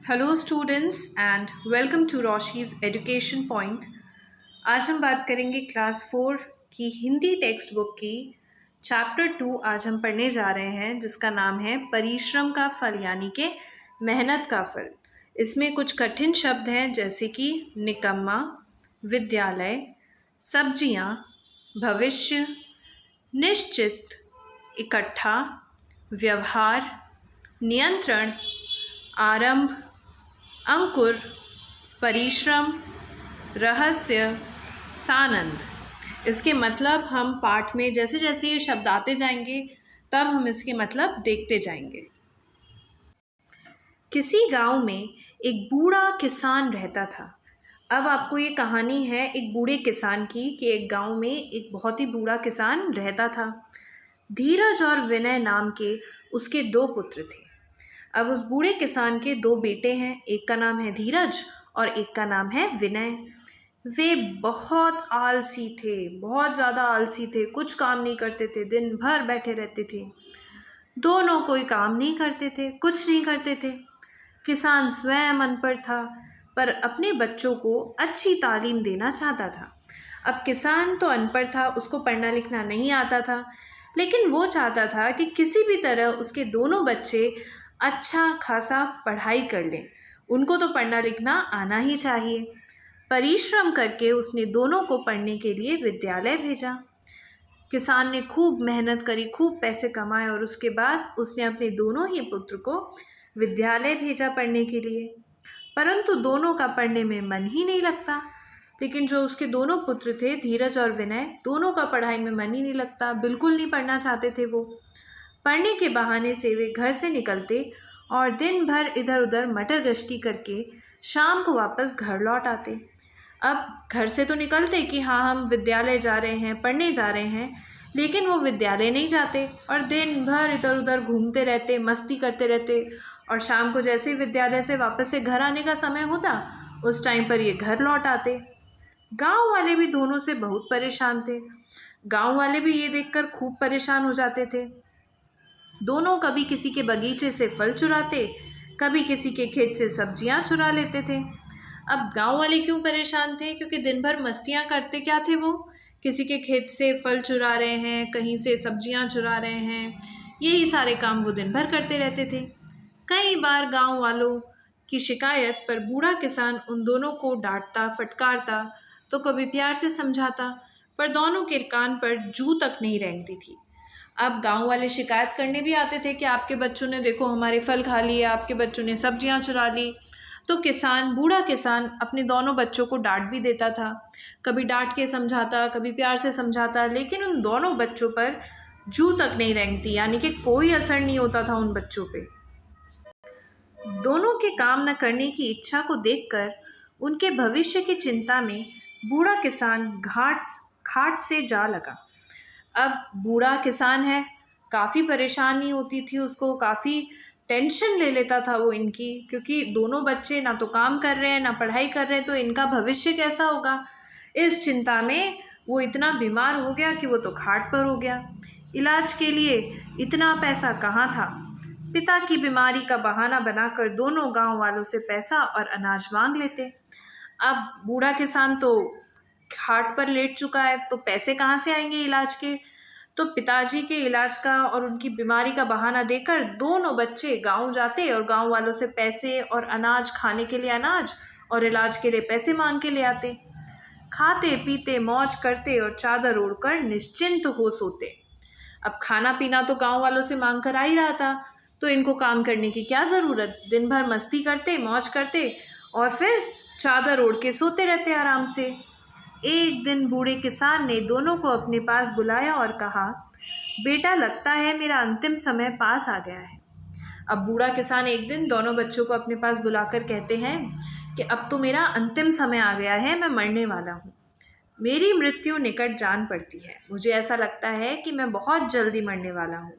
Hello students and welcome to Roshi's education point. आज हम बात करेंगे क्लास 4 की हिंदी टेक्स्ट बुक की चैप्टर 2। आज हम पढ़ने जा रहे हैं जिसका नाम है परिश्रम का फल यानी कि मेहनत का फल। इसमें कुछ कठिन शब्द हैं जैसे कि निकम्मा, विद्यालय, सब्जियां, भविष्य, निश्चित, इकट्ठा, व्यवहार, नियंत्रण, आरंभ, अंकुर, परिश्रम, रहस्य, सानंद। इसके मतलब हम पाठ में जैसे जैसे ये शब्द आते जाएंगे तब हम इसके मतलब देखते जाएंगे। किसी गांव में एक बूढ़ा किसान रहता था। अब आपको ये कहानी है एक बूढ़े किसान की कि एक गांव में एक बहुत ही बूढ़ा किसान रहता था। धीरज और विनय नाम के उसके दो पुत्र थे। अब उस बूढ़े किसान के दो बेटे हैं, एक का नाम है धीरज और एक का नाम है विनय। वे बहुत आलसी थे, बहुत ज़्यादा आलसी थे, कुछ काम नहीं करते थे, दिन भर बैठे रहते थे। दोनों कोई काम नहीं करते थे, कुछ नहीं करते थे। किसान स्वयं अनपढ़ था पर अपने बच्चों को अच्छी तालीम देना चाहता था। अब किसान तो अनपढ़ था, उसको पढ़ना लिखना नहीं आता था, लेकिन वो चाहता था कि किसी भी तरह उसके दोनों बच्चे अच्छा खासा पढ़ाई कर लें। उनको तो पढ़ना लिखना आना ही चाहिए। परिश्रम करके उसने दोनों को पढ़ने के लिए विद्यालय भेजा। किसान ने खूब मेहनत करी, खूब पैसे कमाए और उसके बाद उसने अपने दोनों ही पुत्र को विद्यालय भेजा पढ़ने के लिए। परंतु दोनों का पढ़ने में मन ही नहीं लगता। लेकिन जो उसके दोनों पुत्र थे धीरज और विनय, दोनों का पढ़ाई में मन ही नहीं लगता, बिल्कुल नहीं पढ़ना चाहते थे। वो पढ़ने के बहाने से वे घर से निकलते और दिन भर इधर उधर मटर गश्ती करके शाम को वापस घर लौट आते। अब घर से तो निकलते कि हाँ हम विद्यालय जा रहे हैं, पढ़ने जा रहे हैं, लेकिन वो विद्यालय नहीं जाते और दिन भर इधर उधर घूमते रहते, मस्ती करते रहते। और शाम को जैसे ही विद्यालय से वापस से घर आने का समय होता उस टाइम पर ये घर लौट आते। गांव वाले भी दोनों से बहुत परेशान थे। गांव वाले भी ये देखकर खूब परेशान हो जाते थे। दोनों कभी किसी के बगीचे से फल चुराते, कभी किसी के खेत से सब्जियां चुरा लेते थे। अब गांव वाले क्यों परेशान थे? क्योंकि दिन भर मस्तियां करते क्या थे, वो किसी के खेत से फल चुरा रहे हैं, कहीं से सब्जियां चुरा रहे हैं, यही सारे काम वो दिन भर करते रहते थे। कई बार गांव वालों की शिकायत पर बूढ़ा किसान उन दोनों को डांटता, फटकारता, तो कभी प्यार से समझाता, पर दोनों के कान पर जू तक नहीं रेंगती थी। अब गांव वाले शिकायत करने भी आते थे कि आपके बच्चों ने देखो हमारे फल खा लिए, आपके बच्चों ने सब्जियां चुरा ली। तो किसान, बूढ़ा किसान अपने दोनों बच्चों को डांट भी देता था, कभी डांट के समझाता, कभी प्यार से समझाता, लेकिन उन दोनों बच्चों पर जू तक नहीं रेंगती, यानी कि कोई असर नहीं होता था उन बच्चों पे। दोनों के काम न करने की इच्छा को देखकर उनके भविष्य की चिंता में बूढ़ा किसान खाट से जा लगा। अब बूढ़ा किसान है, काफ़ी परेशानी होती थी उसको, काफ़ी टेंशन ले लेता था वो इनकी, क्योंकि दोनों बच्चे ना तो काम कर रहे हैं ना पढ़ाई कर रहे हैं, तो इनका भविष्य कैसा होगा। इस चिंता में वो इतना बीमार हो गया कि वो तो खाट पर हो गया। इलाज के लिए इतना पैसा कहाँ था। पिता की बीमारी का बहाना बनाकर दोनों गांव वालों से पैसा और अनाज मांग लेते। अब बूढ़ा किसान तो खाट पर लेट चुका है, तो पैसे कहाँ से आएंगे इलाज के। तो पिताजी के इलाज का और उनकी बीमारी का बहाना देकर दोनों बच्चे गांव जाते और गांव वालों से पैसे और अनाज, खाने के लिए अनाज और इलाज के लिए पैसे मांग के ले आते। खाते पीते मौज करते और चादर ओढ़कर निश्चिंत हो सोते। अब खाना पीना तो गांव वालों से मांग कर आ ही रहा था, तो इनको काम करने की क्या ज़रूरत। दिन भर मस्ती करते, मौज करते और फिर चादर ओढ़ के सोते रहते आराम से। एक दिन बूढ़े किसान ने दोनों को अपने पास बुलाया और कहा, बेटा लगता है मेरा अंतिम समय पास आ गया है। अब बूढ़ा किसान एक दिन दोनों बच्चों को अपने पास बुलाकर कहते हैं कि अब तो मेरा अंतिम समय आ गया है, मैं मरने वाला हूँ, मेरी मृत्यु निकट जान पड़ती है, मुझे ऐसा लगता है कि मैं बहुत जल्दी मरने वाला हूँ।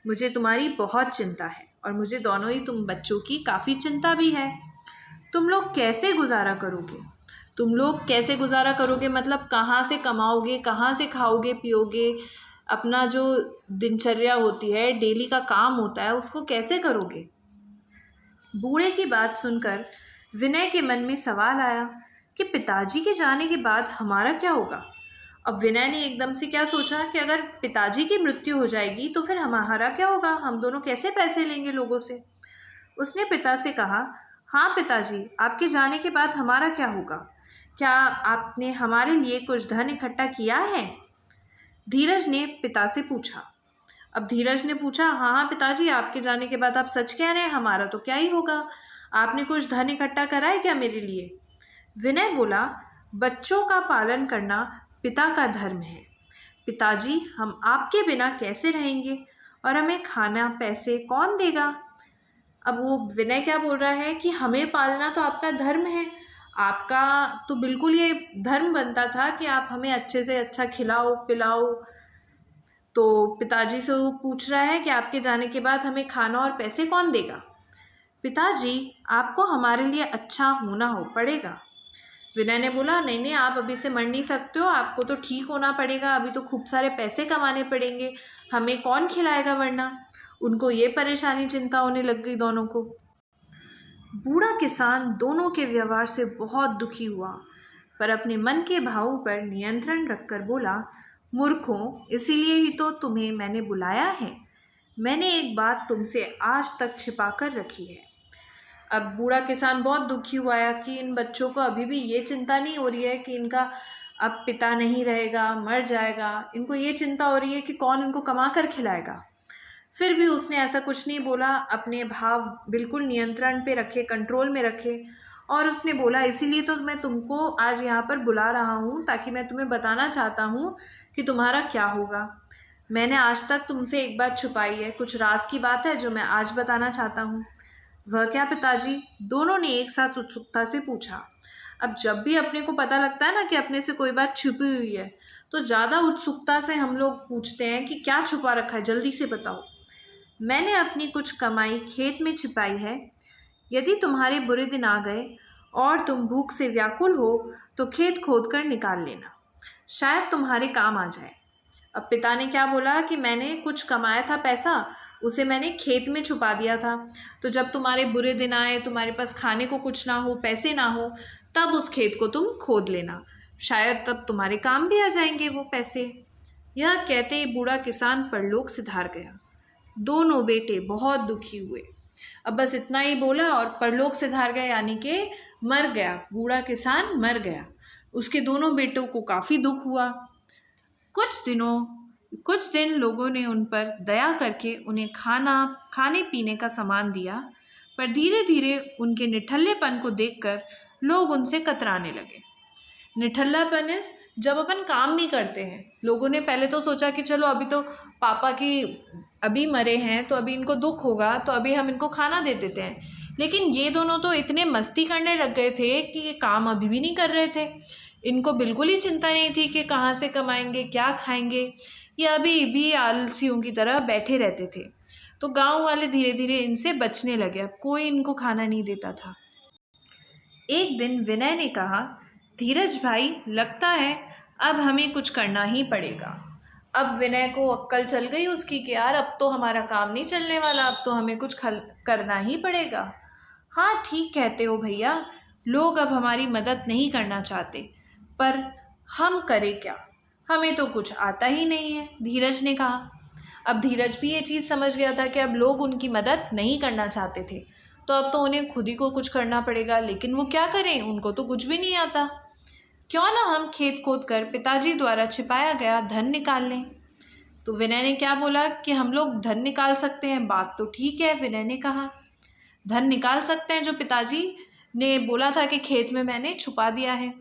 मुझे तुम्हारी बहुत चिंता है और मुझे दोनों ही तुम बच्चों की काफ़ी चिंता भी है। तुम लोग कैसे गुजारा करोगे? तुम लोग कैसे गुजारा करोगे मतलब कहाँ से कमाओगे, कहाँ से खाओगे पियोगे, अपना जो दिनचर्या होती है, डेली का काम होता है, उसको कैसे करोगे। बूढ़े की बात सुनकर विनय के मन में सवाल आया कि पिताजी के जाने के बाद हमारा क्या होगा। अब विनय ने एकदम से क्या सोचा कि अगर पिताजी की मृत्यु हो जाएगी तो फिर हमारा क्या होगा, हम दोनों कैसे पैसे लेंगे लोगों से। उसने पिता से कहा, हाँ पिताजी, आपके जाने के बाद हमारा क्या होगा, क्या आपने हमारे लिए कुछ धन इकट्ठा किया है। धीरज ने पिता से पूछा। अब धीरज ने पूछा, हाँ हाँ पिताजी, आपके जाने के बाद आप सच कह रहे हैं, हमारा तो क्या ही होगा, आपने कुछ धन इकट्ठा करा है क्या मेरे लिए। विनय बोला, बच्चों का पालन करना पिता का धर्म है पिताजी, हम आपके बिना कैसे रहेंगे और हमें खाना पैसे कौन देगा। अब वो विनय क्या बोल रहा है कि हमें पालना तो आपका धर्म है, आपका तो बिल्कुल ये धर्म बनता था कि आप हमें अच्छे से अच्छा खिलाओ पिलाओ। तो पिताजी से वो पूछ रहा है कि आपके जाने के बाद हमें खाना और पैसे कौन देगा। पिताजी, आपको हमारे लिए अच्छा होना हो पड़ेगा। विनय ने बोला, नहीं नहीं, आप अभी से मर नहीं सकते हो, आपको तो ठीक होना पड़ेगा, अभी तो खूब सारे पैसे कमाने पड़ेंगे, हमें कौन खिलाएगा वरना। उनको ये परेशानी चिंता होने लग गई दोनों को। बूढ़ा किसान दोनों के व्यवहार से बहुत दुखी हुआ, पर अपने मन के भावों पर नियंत्रण रखकर बोला, मूर्खों, इसीलिए ही तो तुम्हें मैंने बुलाया है, मैंने एक बात तुमसे आज तक छिपा कर रखी है। अब बूढ़ा किसान बहुत दुखी हुआ है कि इन बच्चों को अभी भी ये चिंता नहीं हो रही है कि इनका अब पिता नहीं रहेगा, मर जाएगा। इनको ये चिंता हो रही है कि कौन इनको कमा कर खिलाएगा। फिर भी उसने ऐसा कुछ नहीं बोला, अपने भाव बिल्कुल नियंत्रण पे रखे, कंट्रोल में रखे। और उसने बोला, इसीलिए तो मैं तुमको आज यहाँ पर बुला रहा हूँ, ताकि मैं तुम्हें बताना चाहता हूँ कि तुम्हारा क्या होगा। मैंने आज तक तुमसे एक बात छुपाई है, कुछ राज की बात है जो मैं आज बताना चाहता हूँ। वह क्या पिताजी, दोनों ने एक साथ उत्सुकता से पूछा। अब जब भी अपने को पता लगता है ना कि अपने से कोई बात छुपी हुई है, तो ज़्यादा उत्सुकता से हम लोग पूछते हैं कि क्या छुपा रखा है, जल्दी से बताओ। मैंने अपनी कुछ कमाई खेत में छिपाई है, यदि तुम्हारे बुरे दिन आ गए और तुम भूख से व्याकुल हो तो खेत खोद कर निकाल लेना, शायद तुम्हारे काम आ जाए। अब पिता ने क्या बोला कि मैंने कुछ कमाया था पैसा, उसे मैंने खेत में छुपा दिया था, तो जब तुम्हारे बुरे दिन आए, तुम्हारे पास खाने को कुछ ना हो, पैसे ना हो, तब उस खेत को तुम खोद लेना, शायद तब तुम्हारे काम भी आ जाएंगे वो पैसे। यह कहते ही बूढ़ा किसान परलोक सिधार गया। दोनों बेटे बहुत दुखी हुए। अब बस इतना ही बोला और परलोक सिधार गया, यानी कि मर गया, बूढ़ा किसान मर गया। उसके दोनों बेटों को काफ़ी दुख हुआ। कुछ दिन लोगों ने उन पर दया करके उन्हें खाने पीने का सामान दिया, पर धीरे धीरे उनके निठल्लेपन को देखकर लोग उनसे कतराने लगे। निठल्लापन इस जब अपन काम नहीं करते हैं। लोगों ने पहले तो सोचा कि चलो अभी तो पापा की अभी मरे हैं तो अभी इनको दुख होगा, तो अभी हम इनको खाना दे देते हैं, लेकिन ये दोनों तो इतने मस्ती करने लग गए थे कि ये काम अभी भी नहीं कर रहे थे। इनको बिल्कुल ही चिंता नहीं थी कि कहाँ से कमाएंगे, क्या खाएंगे। ये अभी भी आलसियों की तरह बैठे रहते थे। तो गांव वाले धीरे धीरे इनसे बचने लगे, अब कोई इनको खाना नहीं देता था। एक दिन विनय ने कहा, धीरज भाई, लगता है अब हमें कुछ करना ही पड़ेगा। अब विनय को अक्ल चल गई उसकी कि यार अब तो हमारा काम नहीं चलने वाला, अब तो हमें कुछ करना ही पड़ेगा। हाँ ठीक कहते हो भैया, लोग अब हमारी मदद नहीं करना चाहते, पर हम करें क्या, हमें तो कुछ आता ही नहीं है, धीरज ने कहा। अब धीरज भी ये चीज़ समझ गया था कि अब लोग उनकी मदद नहीं करना चाहते थे, तो अब तो उन्हें खुद ही को कुछ करना पड़ेगा, लेकिन वो क्या करें, उनको तो कुछ भी नहीं आता। क्यों ना हम खेत खोद कर पिताजी द्वारा छिपाया गया धन निकाल लें। तो विनय ने क्या बोला कि हम लोग धन निकाल सकते हैं, बात तो ठीक है, विनय ने कहा धन निकाल सकते हैं जो पिताजी ने बोला था कि खेत में मैंने छुपा दिया है।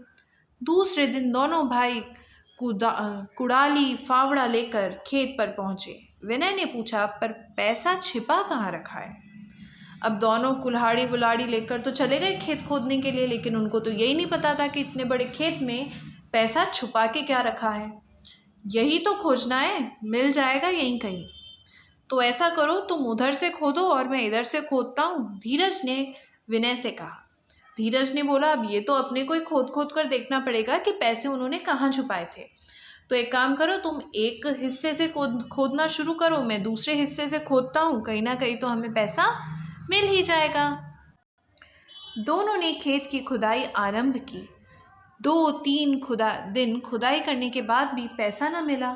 दूसरे दिन दोनों भाई कुड़ाली फावड़ा लेकर खेत पर पहुंचे। विनय ने पूछा, पर पैसा छिपा कहाँ रखा है। अब दोनों कुल्हाड़ी बुलाड़ी लेकर तो चले गए खेत खोदने के लिए, लेकिन उनको तो यही नहीं पता था कि इतने बड़े खेत में पैसा छुपा के क्या रखा है। यही तो खोजना है, मिल जाएगा यहीं कहीं। तो ऐसा करो, तुम उधर से खोदो और मैं इधर से खोदता हूँ, धीरज ने विनय से कहा। धीरज ने बोला, अब ये तो अपने को ही खोद खोद कर देखना पड़ेगा कि पैसे उन्होंने कहाँ छुपाए थे। तो एक काम करो, तुम एक हिस्से से खोदना शुरू करो, मैं दूसरे हिस्से से खोदता हूँ, कहीं ना कहीं तो हमें पैसा मिल ही जाएगा। दोनों ने खेत की खुदाई आरंभ की। 2-3 दिन खुदाई करने के बाद भी पैसा न मिला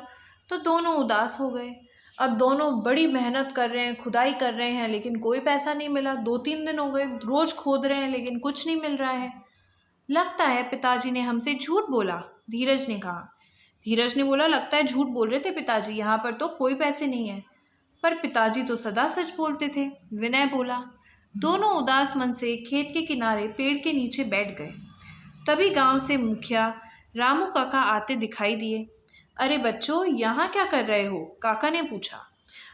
तो दोनों उदास हो गए। अब दोनों बड़ी मेहनत कर रहे हैं, खुदाई कर रहे हैं, लेकिन कोई पैसा नहीं मिला। 2-3 दिन हो गए, रोज खोद रहे हैं लेकिन कुछ नहीं मिल रहा है। लगता है पिताजी ने हमसे झूठ बोला, धीरज ने कहा। धीरज ने बोला, लगता है झूठ बोल रहे थे पिताजी, यहाँ पर तो कोई पैसे नहीं है। पर पिताजी तो सदा सच बोलते थे, विनय बोला। दोनों उदास मन से खेत के किनारे पेड़ के नीचे बैठ गए। तभी गांव से मुखिया रामू काका आते दिखाई दिए। अरे बच्चों, यहाँ क्या कर रहे हो? काका ने पूछा।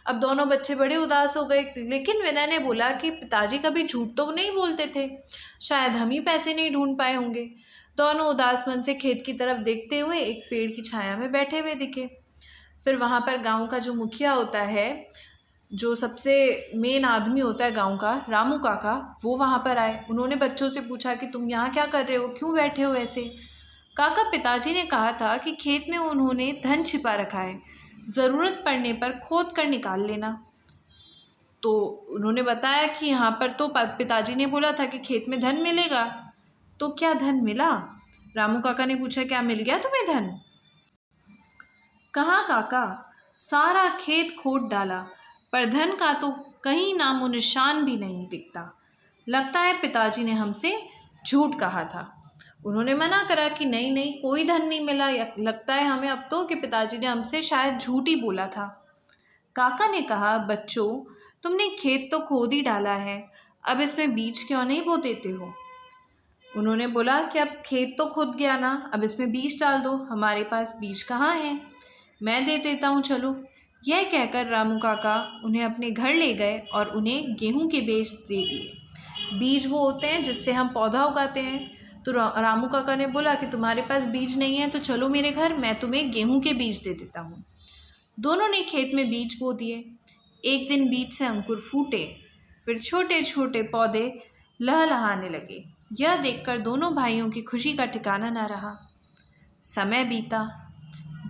अब दोनों बच्चे बड़े उदास हो गए, लेकिन विनय ने बोला कि पिताजी कभी झूठ तो नहीं बोलते थे, शायद हम ही पैसे नहीं ढूंढ पाए होंगे। दोनों उदास मन से खेत की तरफ देखते हुए एक पेड़ की छाया में बैठे हुए दिखे। फिर वहाँ पर गांव का जो मुखिया होता है, जो सबसे मेन आदमी होता है गांव का, रामू काका, वो वहाँ पर आए। उन्होंने बच्चों से पूछा कि तुम यहाँ क्या कर रहे हो, क्यों बैठे हो ऐसे? काका, पिताजी ने कहा था कि खेत में उन्होंने धन छिपा रखा है, ज़रूरत पड़ने पर खोद कर निकाल लेना। तो उन्होंने बताया कि यहाँ पर तो पिताजी ने बोला था कि खेत में धन मिलेगा। तो क्या धन मिला? रामू काका ने पूछा, क्या मिल गया तुम्हें धन? कहाँ काका, सारा खेत खोद डाला पर धन का तो कहीं नामो निशान भी नहीं दिखता। लगता है पिताजी ने हमसे झूठ कहा था। उन्होंने मना करा कि नहीं नहीं, कोई धन नहीं मिला। लगता है हमें अब तो कि पिताजी ने हमसे शायद झूठ ही बोला था। काका ने कहा, बच्चों, तुमने खेत तो खोद ही डाला है, अब इसमें बीज क्यों नहीं बो देते हो? उन्होंने बोला कि अब खेत तो खुद गया ना, अब इसमें बीज डाल दो। हमारे पास बीज कहाँ है, मैं दे देता हूँ, चलो। यह कहकर रामू काका उन्हें अपने घर ले गए और उन्हें गेहूं के बीज दे दिए। बीज वो होते हैं जिससे हम पौधा उगाते हैं। तो रामू काका ने बोला कि तुम्हारे पास बीज नहीं है तो चलो मेरे घर, मैं तुम्हें गेहूं के बीज दे देता हूँ। दोनों ने खेत में बीज बो दिए। एक दिन बीज से अंकुर फूटे, फिर छोटे छोटे पौधे लहलहाने लगे। यह देखकर दोनों भाइयों की खुशी का ठिकाना न रहा। समय बीता।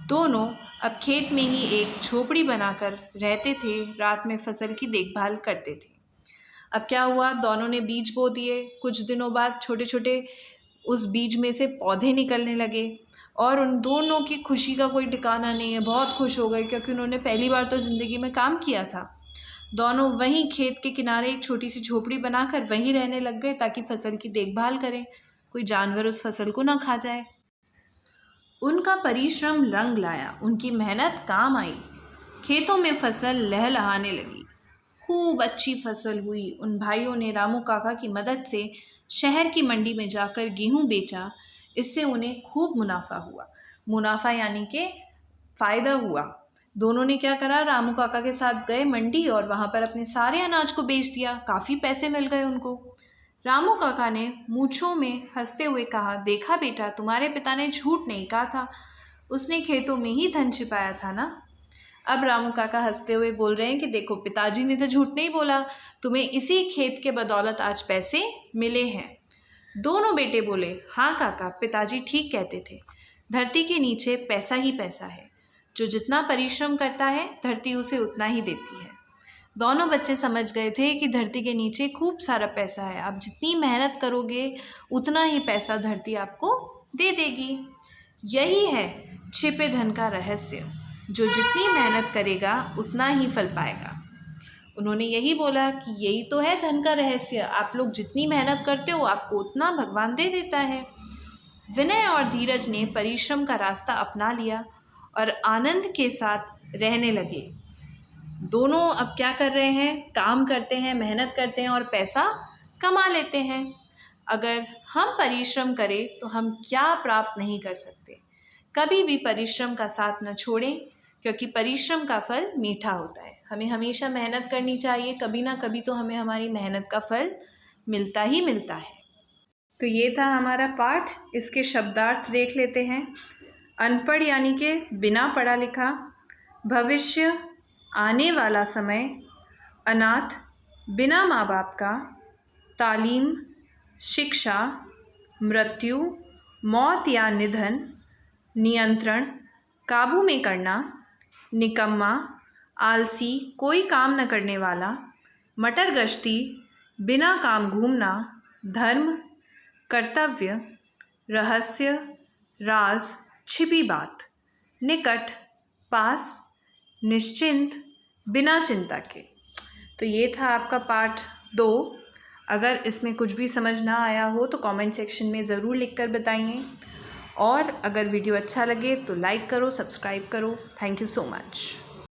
दोनों अब खेत में ही एक झोपड़ी बनाकर रहते थे, रात में फसल की देखभाल करते थे। अब क्या हुआ, दोनों ने बीज बो दिए। कुछ दिनों बाद छोटे छोटे उस बीज में से पौधे निकलने लगे और उन दोनों की खुशी का कोई ठिकाना नहीं है। बहुत खुश हो गए क्योंकि उन्होंने पहली बार तो ज़िंदगी में काम किया था। दोनों वहीं खेत के किनारे एक छोटी सी झोपड़ी बनाकर वहीं रहने लग गए ताकि फसल की देखभाल करें, कोई जानवर उस फसल को ना खा जाए। उनका परिश्रम रंग लाया, उनकी मेहनत काम आई। खेतों में फसल लहलहाने लगी, खूब अच्छी फसल हुई। उन भाइयों ने रामू काका की मदद से शहर की मंडी में जाकर गेहूं बेचा। इससे उन्हें खूब मुनाफा हुआ। मुनाफा यानी कि फ़ायदा हुआ। दोनों ने क्या करा, रामू काका के साथ गए मंडी और वहाँ पर अपने सारे अनाज को बेच दिया। काफ़ी पैसे मिल गए उनको। रामू काका ने मूँछों में हंसते हुए कहा, देखा बेटा, तुम्हारे पिता ने झूठ नहीं कहा था, उसने खेतों में ही धन छिपाया था ना। अब रामू काका हंसते हुए बोल रहे हैं कि देखो, पिताजी ने तो झूठ नहीं बोला, तुम्हें इसी खेत के बदौलत आज पैसे मिले हैं। दोनों बेटे बोले, हाँ काका, पिताजी ठीक कहते थे, धरती के नीचे पैसा ही पैसा है। जो जितना परिश्रम करता है धरती उसे उतना ही देती है। दोनों बच्चे समझ गए थे कि धरती के नीचे खूब सारा पैसा है। आप जितनी मेहनत करोगे उतना ही पैसा धरती आपको दे देगी। यही है छिपे धन का रहस्य, जो जितनी मेहनत करेगा उतना ही फल पाएगा। उन्होंने यही बोला कि यही तो है धन का रहस्य, आप लोग जितनी मेहनत करते हो आपको उतना भगवान दे देता है। विनय और धीरज ने परिश्रम का रास्ता अपना लिया और आनंद के साथ रहने लगे। दोनों अब क्या कर रहे हैं, काम करते हैं, मेहनत करते हैं और पैसा कमा लेते हैं। अगर हम परिश्रम करें तो हम क्या प्राप्त नहीं कर सकते। कभी भी परिश्रम का साथ न छोड़ें, क्योंकि परिश्रम का फल मीठा होता है। हमें हमेशा मेहनत करनी चाहिए, कभी ना कभी तो हमें हमारी मेहनत का फल मिलता ही मिलता है। तो ये था हमारा पाठ। इसके शब्दार्थ देख लेते हैं। अनपढ़ यानी कि बिना पढ़ा लिखा, भविष्य आने वाला समय, अनाथ बिना माँ बाप का, तालीम शिक्षा, मृत्यु मौत या निधन, नियंत्रण काबू में करना, निकम्मा आलसी कोई काम न करने वाला, मटर गश्ती बिना काम घूमना, धर्म, कर्तव्य, रहस्य, राज, छिपी बात, निकट, पास, निश्चिंत, बिना चिंता के। तो ये था आपका पार्ट 2। अगर इसमें कुछ भी समझ ना आया हो तो कमेंट सेक्शन में ज़रूर लिखकर बताइए, और अगर वीडियो अच्छा लगे तो लाइक करो, सब्सक्राइब करो। Thank you so much.